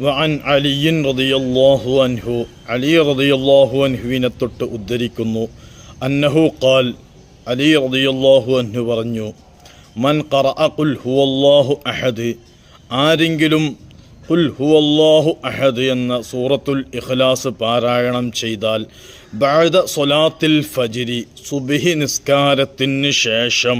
വഅൻ അലിയിൻ റളിയല്ലാഹു അൻഹു, അലി റളിയല്ലാഹു അൻഹുവിനെ തൊട്ട് ഉദ്ധരിക്കുന്നു, അന്നഹു ഖാൽ, അലി റളിയല്ലാഹു അൻഹു പറഞ്ഞു, മൻ ഖറഅ ഖുൽ ഹുവല്ലാഹു അഹദ്, ആരെങ്കിലും ഖുൽ ഹുവല്ലാഹു അഹദ് എന്ന സൂറത്തുൽ ഇഖ്ലാസ് പാരായണം ചെയ്താൽ ബഅദ സ്വലാത്തിൽ ഫജ്രി, സുബ്ഹി നിസ്കാരത്തിന് ശേഷം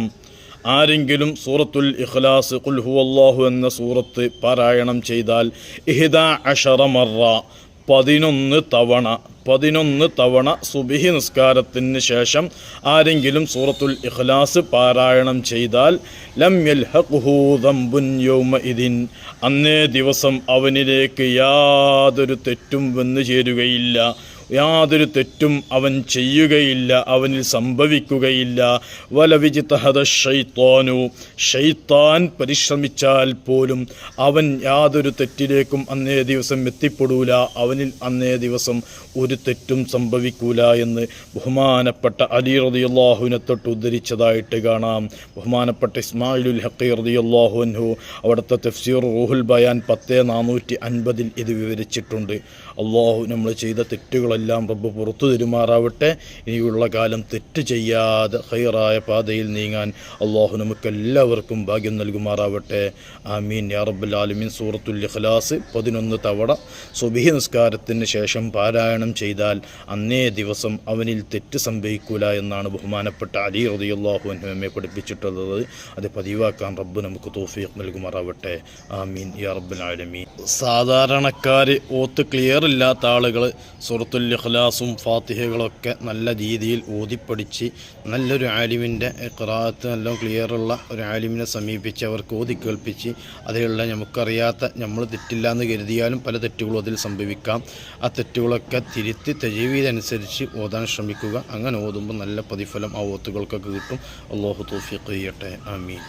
ആരെങ്കിലും സൂറത്തുൽ ഇഖ്ലാസ് ഖുൽ ഹുവല്ലാഹു എന്ന സൂറത്ത് പാരായണം ചെയ്താൽ 11 മറ, 11 തവണ സുബ്ഹി നിസ്കാരത്തിന് ശേഷം ആരെങ്കിലും സൂറത്തുൽ ഇഖ്ലാസ് പാരായണം ചെയ്താൽ ലം യൽഹഖുഹു ദംബുൻ യൗമഇദിൻ, അന്നേ ദിവസം അവനിലേക്ക് യാതൊരു തെറ്റും വന്നു ചേരുകയില്ല, യാതൊരു തെറ്റും അവൻ ചെയ്യുകയില്ല, അവനിൽ സംഭവിക്കുകയില്ല. വലവിജ്തഹദ ശൈത്വാനു, ശൈത്താൻ പരിശ്രമിച്ചാൽ പോലും അവൻ യാതൊരു തെറ്റിലേക്കും അന്നേ ദിവസം എത്തിപ്പെടൂല, അവനിൽ അന്നേ ദിവസം ഒരു തെറ്റും സംഭവിക്കൂല എന്ന് ബഹുമാനപ്പെട്ട അലി റളിയല്ലാഹുവിനെ തൊട്ട് ഉദ്ധരിച്ചതായിട്ട് കാണാം. ബഹുമാനപ്പെട്ട ഇസ്മായിലുൽ ഹഖി റളിയല്ലാഹു അൻഹു അവിടുത്തെ തഫ്സീർ റൂഹുൽ ബയാൻ 10/450 ഇത് വിവരിച്ചിട്ടുണ്ട്. അള്ളാഹു നമ്മൾ ചെയ്ത തെറ്റുകളെല്ലാം റബ്ബ് പുറത്തു തരുമാറാവട്ടെ. ഇനിയുള്ള കാലം തെറ്റ് ചെയ്യാതെ ഖൈറായ പാതയിൽ നീങ്ങാൻ അള്ളാഹു നമുക്കെല്ലാവർക്കും ഭാഗ്യം നൽകുമാറാവട്ടെ. ആമീൻ യാ റബ്ബൽ ആലമീൻ. സൂറത്തുൽ ഇഖ്ലാസ് 11 തവണ സുബ്ഹി നിസ്കാരത്തിന് ശേഷം പാരായണം ചെയ്താൽ അന്നേ ദിവസം അവനിൽ തെറ്റ് സംഭവിക്കൂല എന്നാണ് ബഹുമാനപ്പെട്ട അലി റളിയല്ലാഹു അൻഹു നമ്മെ പഠിപ്പിച്ചിട്ടുള്ളത്. അത് പതിവാക്കാൻ റബ്ബ് നമുക്ക് തൗഫീഖ് നൽകുമാറാവട്ടെ. ആമീൻ യാ റബ്ബൽ ആലമീൻ. സാധാരണക്കാർ ഓത്ത് ക്ലിയർ ഇല്ലാത്ത ആളുകൾ സൂറത്തുൽ ഇഖ്ലാസും ഫാത്തിഹകളൊക്കെ നല്ല രീതിയിൽ ഓതിപ്പടിച്ച് നല്ലൊരു ആലിമിൻ്റെ ഖിറാഅത്ത് നല്ല ക്ലിയറുള്ള ഒരു ആലിമിനെ സമീപിച്ച് അവർക്ക് ഓതി കേൾപ്പിച്ച് അതിലുള്ള നമുക്കറിയാത്ത നമ്മൾ തെറ്റില്ല എന്ന് കരുതിയാലും പല തെറ്റുകളും അതിൽ സംഭവിക്കാം. ആ തെറ്റുകളൊക്കെ തിരുത്തി തജ്വീദനുസരിച്ച് ഓതാൻ ശ്രമിക്കുക. അങ്ങനെ ഓതുമ്പോൾ നല്ല പ്രതിഫലം ആ ഓത്തുകൾക്കൊക്കെ കിട്ടും. അല്ലാഹു തൗഫീഖ് ചെയ്യട്ടെ. ആമീൻ.